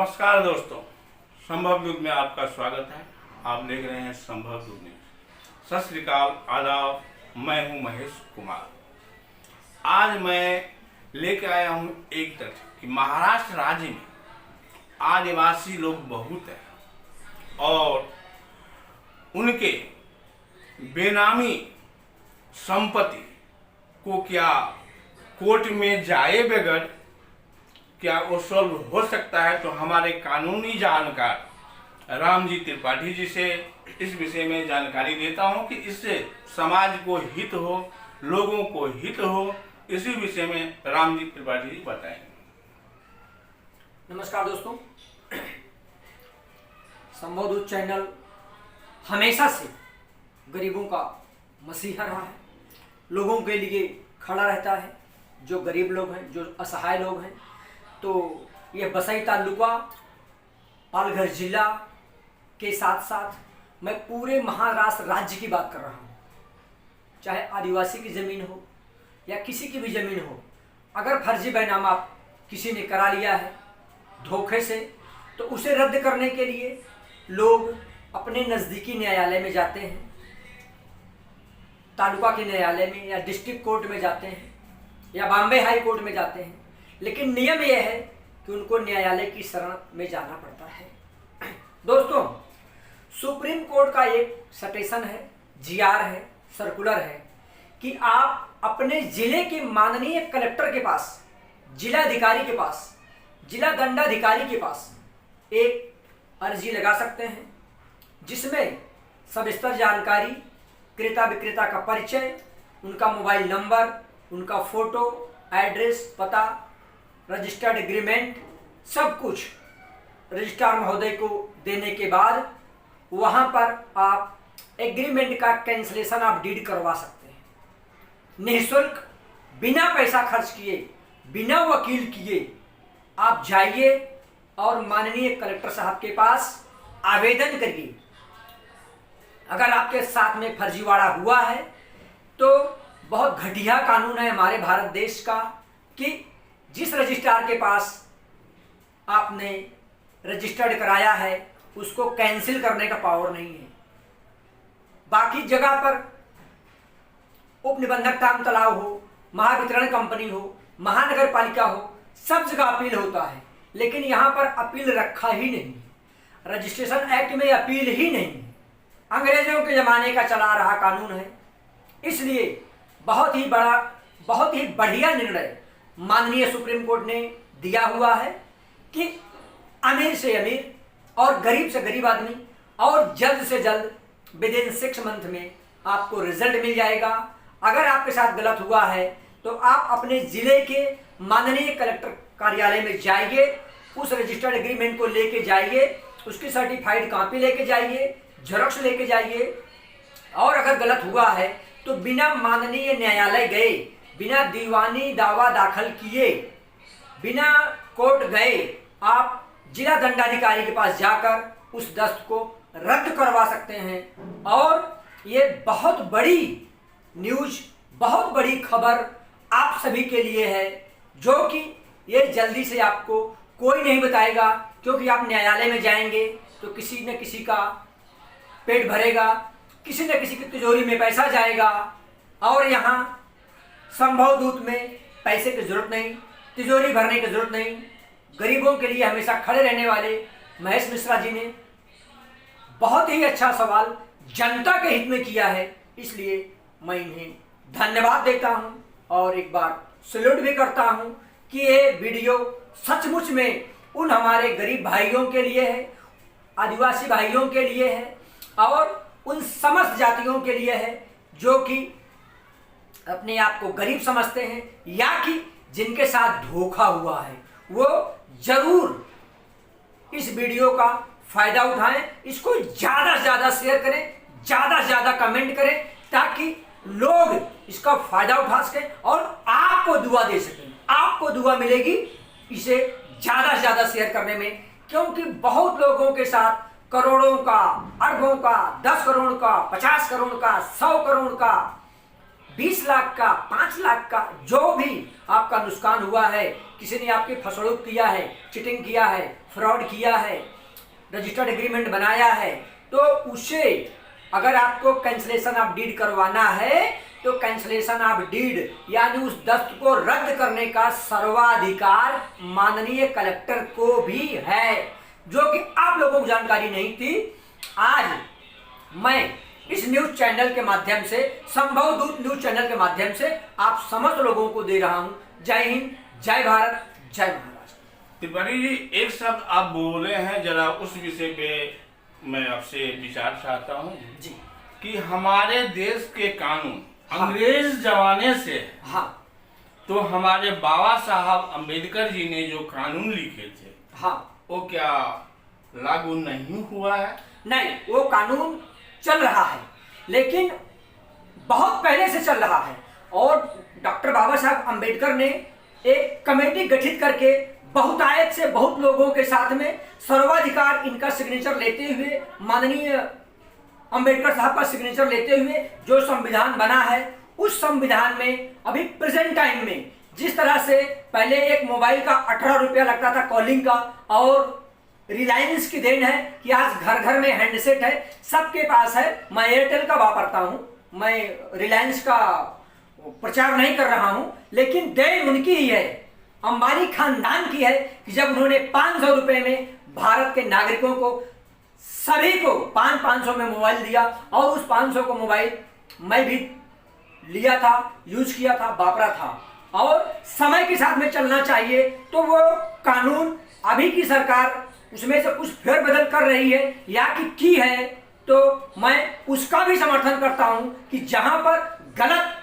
नमस्कार दोस्तों, संभव युग में आपका स्वागत है। आप देख रहे हैं संभव युग न्यूज। सत श्री अकाल, आदाब। मैं हूं महेश कुमार। आज मैं लेके आया हूं एक तथ्य कि महाराष्ट्र राज्य में आदिवासी लोग बहुत हैं और उनके बेनामी संपत्ति को क्या कोर्ट में जाए बगैर क्या वो सॉल्व हो सकता है। तो हमारे कानूनी जानकार रामजी त्रिपाठी जी से इस विषय में जानकारी देता हूं कि इससे समाज को हित हो, लोगों को हित हो। इसी विषय में रामजी त्रिपाठी जी बताएंगे। नमस्कार दोस्तों, संभव दूत चैनल हमेशा से गरीबों का मसीहा रहा है, लोगों के लिए खड़ा रहता है। जो गरीब लोग हैं, जो असहाय लोग हैं, तो ये बसई तालुका पालघर जिला के साथ साथ मैं पूरे महाराष्ट्र राज्य की बात कर रहा हूँ। चाहे आदिवासी की ज़मीन हो या किसी की भी ज़मीन हो, अगर फर्जी बैनामा किसी ने करा लिया है धोखे से, तो उसे रद्द करने के लिए लोग अपने नज़दीकी न्यायालय में जाते हैं, तालुका के न्यायालय में या डिस्ट्रिक्ट कोर्ट में जाते हैं या बॉम्बे हाई कोर्ट में जाते हैं। लेकिन नियम यह है कि उनको न्यायालय की शरण में जाना पड़ता है। दोस्तों, सुप्रीम कोर्ट का एक सटेशन है, जीआर है, सर्कुलर है कि आप अपने जिले के माननीय कलेक्टर के पास, जिलाधिकारी के पास, जिला दंडाधिकारी के पास एक अर्जी लगा सकते हैं, जिसमें सविस्तर जानकारी, क्रेता विक्रेता का परिचय, उनका मोबाइल नंबर, उनका फोटो, एड्रेस, पता, रजिस्टर्ड एग्रीमेंट, सब कुछ रजिस्ट्रार महोदय को देने के बाद वहाँ पर आप एग्रीमेंट का कैंसिलेशन ऑफ डीड करवा सकते हैं। निःशुल्क, बिना पैसा खर्च किए, बिना वकील किए आप जाइए और माननीय कलेक्टर साहब के पास आवेदन करिए। अगर आपके साथ में फर्जीवाड़ा हुआ है तो बहुत घटिया कानून है हमारे भारत देश का कि जिस रजिस्ट्रार के पास आपने रजिस्टर्ड कराया है उसको कैंसिल करने का पावर नहीं है। बाकी जगह पर उप निबंधक ताम तलाव हो, महावितरण कंपनी हो, महानगर पालिका हो, सब जगह अपील होता है, लेकिन यहाँ पर अपील रखा ही नहीं। रजिस्ट्रेशन एक्ट में अपील ही नहीं। अंग्रेजों के ज़माने का चला रहा कानून है। इसलिए बहुत ही बढ़िया निर्णय माननीय सुप्रीम कोर्ट ने दिया हुआ है कि अमीर से अमीर और गरीब से गरीब आदमी और जल्द से जल्द विद इन 6 मंथ में आपको रिजल्ट मिल जाएगा। अगर आपके साथ गलत हुआ है तो आप अपने ज़िले के माननीय कलेक्टर कार्यालय में जाइए, उस रजिस्टर्ड एग्रीमेंट को लेके जाइए, उसकी सर्टिफाइड कॉपी लेके जाइए, जेरॉक्स लेके जाइए। और अगर गलत हुआ है तो बिना माननीय न्यायालय गए, बिना दीवानी दावा दाखिल किए, बिना कोर्ट गए आप जिला दंडाधिकारी के पास जाकर उस दस्त को रद्द करवा सकते हैं। और ये बहुत बड़ी न्यूज, बहुत बड़ी खबर आप सभी के लिए है, जो कि ये जल्दी से आपको कोई नहीं बताएगा, क्योंकि आप न्यायालय में जाएंगे तो किसी न किसी का पेट भरेगा, किसी न किसी की तिजोरी में पैसा जाएगा। और यहाँ संभव दूत में पैसे की जरूरत नहीं, तिजोरी भरने की जरूरत नहीं। गरीबों के लिए हमेशा खड़े रहने वाले महेश मिश्रा जी ने बहुत ही अच्छा सवाल जनता के हित में किया है, इसलिए मैं इन्हें धन्यवाद देता हूं और एक बार सैल्यूट भी करता हूं कि ये वीडियो सचमुच में उन हमारे गरीब भाइयों के लिए है, आदिवासी भाइयों के लिए है और उन समस्त जातियों के लिए है जो कि अपने आप को गरीब समझते हैं या कि जिनके साथ धोखा हुआ है। वो जरूर इस वीडियो का फायदा उठाएं, इसको ज़्यादा से ज़्यादा शेयर करें, ज़्यादा से ज़्यादा कमेंट करें, ताकि लोग इसका फायदा उठा सकें और आपको दुआ दे सकें। आपको दुआ मिलेगी इसे ज़्यादा से ज़्यादा शेयर करने में, क्योंकि बहुत लोगों के साथ करोड़ों का, अरबों का, 10 करोड़ का, 50 करोड़ का, 100 करोड़ का 20 लाख का, 5 लाख का, जो भी आपका नुकसान हुआ है, किसी ने आपकी फसड़ों किया है, चीटिंग किया है, फ्रॉड किया है, रजिस्टर्ड एग्रीमेंट बनाया है, तो उसे अगर आपको कैंसलेशन ऑफ डीड करवाना है तो कैंसलेशन ऑफ डीड यानी उस दस्त को रद्द करने का सर्वाधिकार माननीय कलेक्टर को भी है, जो कि आप लोगों को जानकारी नहीं थी। आज मैं इस न्यूज चैनल के माध्यम से, संभव दूत न्यूज चैनल के माध्यम से आप समस्त लोगों को दे रहा हूं। जय हिंद, जय भारत, जय महाराष्ट्र। त्रिपाठी जी, एक शब्द आप बोले हैं, जरा उस विषय पे मैं आपसे विचार चाहता हूँ जी। कि हमारे देश के कानून हाँ। अंग्रेज जमाने से, हाँ तो हमारे बाबा साहब अम्बेडकर जी ने जो कानून लिखे थे, हाँ, वो क्या लागू नहीं हुआ है? नहीं, वो कानून चल रहा है, लेकिन बहुत पहले से चल रहा है। और डॉक्टर बाबा साहब अम्बेडकर ने एक कमेटी गठित करके बहुतायत से बहुत लोगों के साथ में सर्वाधिकार इनका सिग्नेचर लेते हुए, माननीय अम्बेडकर साहब का सिग्नेचर लेते हुए जो संविधान बना है, उस संविधान में अभी प्रेजेंट टाइम में जिस तरह से पहले एक मोबाइल का 18 रुपया लगता था कॉलिंग का, और रिलायंस की देन है कि आज घर घर में हैंडसेट है, सबके पास है। मैं एयरटेल का वापरता हूं, मैं रिलायंस का प्रचार नहीं कर रहा हूं, लेकिन देन उनकी ही है, अंबानी खानदान की है कि जब उन्होंने 500 रुपए में भारत के नागरिकों को सभी को 500 में मोबाइल दिया, और उस 500 को मोबाइल मैं भी लिया था, यूज किया था, वापरा था। और समय के साथ में चलना चाहिए, तो वो कानून अभी की सरकार उसमें से कुछ फेरबदल कर रही है या कि की है, तो मैं उसका भी समर्थन करता हूं कि जहां पर गलत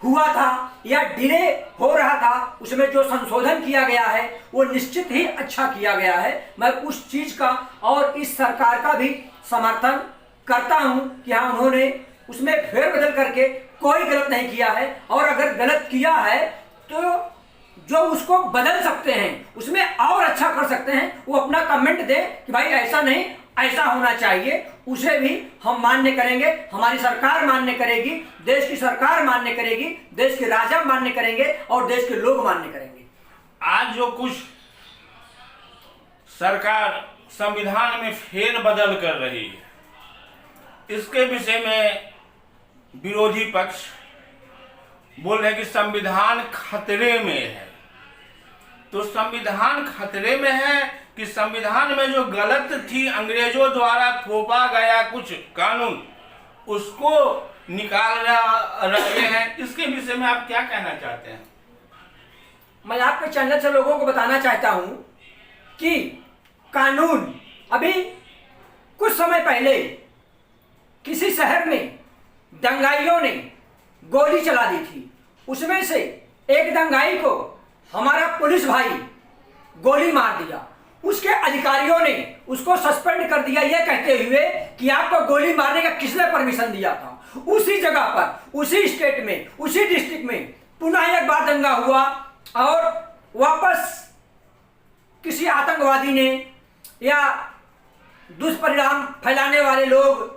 हुआ था या डिले हो रहा था, उसमें जो संशोधन किया गया है वो निश्चित ही अच्छा किया गया है। मैं उस चीज का और इस सरकार का भी समर्थन करता हूं कि हाँ, उन्होंने उसमें फेरबदल करके कोई गलत नहीं किया है, और अगर गलत किया है तो जो उसको बदल सकते हैं, उसमें और अच्छा कर सकते हैं, वो अपना कमेंट दें कि भाई ऐसा नहीं, ऐसा होना चाहिए, उसे भी हम मान्य करेंगे, हमारी सरकार मान्य करेगी, देश की सरकार मान्य करेगी, देश के राजा मान्य करेंगे और देश के लोग मान्य करेंगे। आज जो कुछ सरकार संविधान में फेरबदल कर रही है, इसके विषय में विरोधी पक्ष बोल रहे हैं कि संविधान खतरे में है। तो संविधान खतरे में है कि संविधान में जो गलत थी, अंग्रेजों द्वारा थोपा गया कुछ कानून, उसको निकाल रहे हैं, इसके विषय में आप क्या कहना चाहते हैं? मैं आपके चैनल से लोगों को बताना चाहता हूं कि कानून, अभी कुछ समय पहले किसी शहर में दंगाइयों ने गोली चला दी थी, उसमें से एक दंगाई को हमारा पुलिस भाई गोली मार दिया, उसके अधिकारियों ने उसको सस्पेंड कर दिया, यह कहते हुए कि आपको गोली मारने का किसने परमिशन दिया था। उसी जगह पर, उसी स्टेट में, उसी डिस्ट्रिक्ट में पुनः एक बार दंगा हुआ, और वापस किसी आतंकवादी ने या दुष्परिणाम फैलाने वाले लोग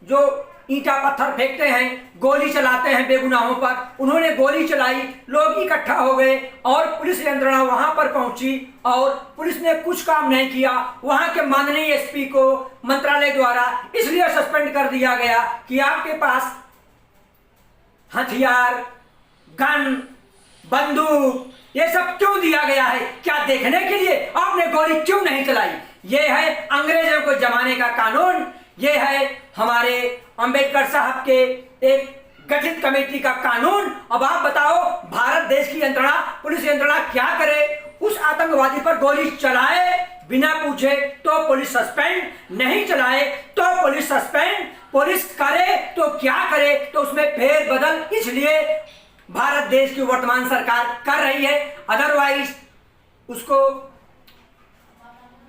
जो ईंटा पत्थर फेंकते हैं, गोली चलाते हैं बेगुनाहों पर, उन्होंने गोली चलाई, लोग इकट्ठा हो गए और पुलिस यंत्रणा वहां पर पहुंची और पुलिस ने कुछ काम नहीं किया। वहां के माननीय एसपी को मंत्रालय द्वारा इसलिए सस्पेंड कर दिया गया कि आपके पास हथियार, गन, बंदूक, ये सब क्यों दिया गया है? क्या देखने के लिए? आपने गोली क्यों नहीं चलाई? ये है अंग्रेजों को जमाने का कानून, ये है हमारे अंबेडकर साहब के एक गठित कमेटी का कानून। अब आप बताओ, भारत देश की यंत्रणा, पुलिस यंत्रणा क्या करे? उस आतंकवादी पर गोली चलाए बिना पूछे तो पुलिस सस्पेंड, नहीं चलाए तो पुलिस सस्पेंड, पुलिस करे तो क्या करे? तो उसमें फेरबदल इसलिए भारत देश की वर्तमान सरकार कर रही है, अदरवाइज उसको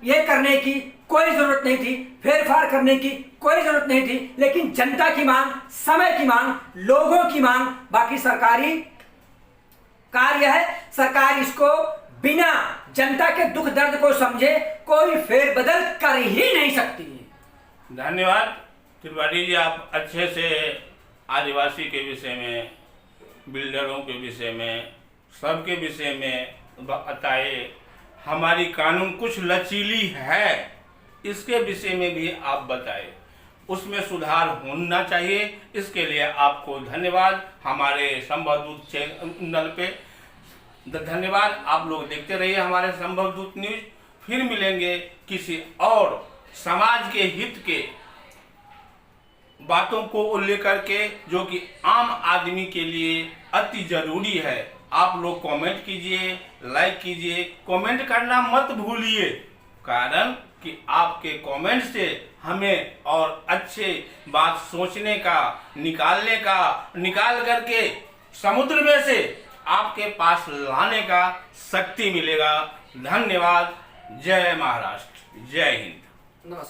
ये करने की कोई जरूरत नहीं थी, फेरफार करने की कोई जरूरत नहीं थी। लेकिन जनता की मांग, समय की मांग, लोगों की मांग, बाकी सरकारी कार्य है, सरकार इसको बिना जनता के दुख दर्द को समझे कोई फेरबदल कर ही नहीं सकती है। धन्यवाद त्रिपाठी जी, आप अच्छे से आदिवासी के विषय में, बिल्डरों के विषय में, सबके विषय में बताए। हमारी कानून कुछ लचीली है, इसके विषय में भी आप बताएं, उसमें सुधार होना चाहिए। इसके लिए आपको धन्यवाद। हमारे संभवदूत चैनल पे धन्यवाद। आप लोग देखते रहिए हमारे संभवदूत न्यूज। फिर मिलेंगे किसी और समाज के हित के बातों को लेकर के, जो कि आम आदमी के लिए अति जरूरी है। आप लोग कमेंट कीजिए, लाइक कीजिए, कमेंट करना मत भूलिए, कारण कि आपके कमेंट से हमें और अच्छे बात सोचने का, निकाल करके समुद्र में से आपके पास लाने का शक्ति मिलेगा। धन्यवाद। जय महाराष्ट्र, जय हिंद। नमस्कार।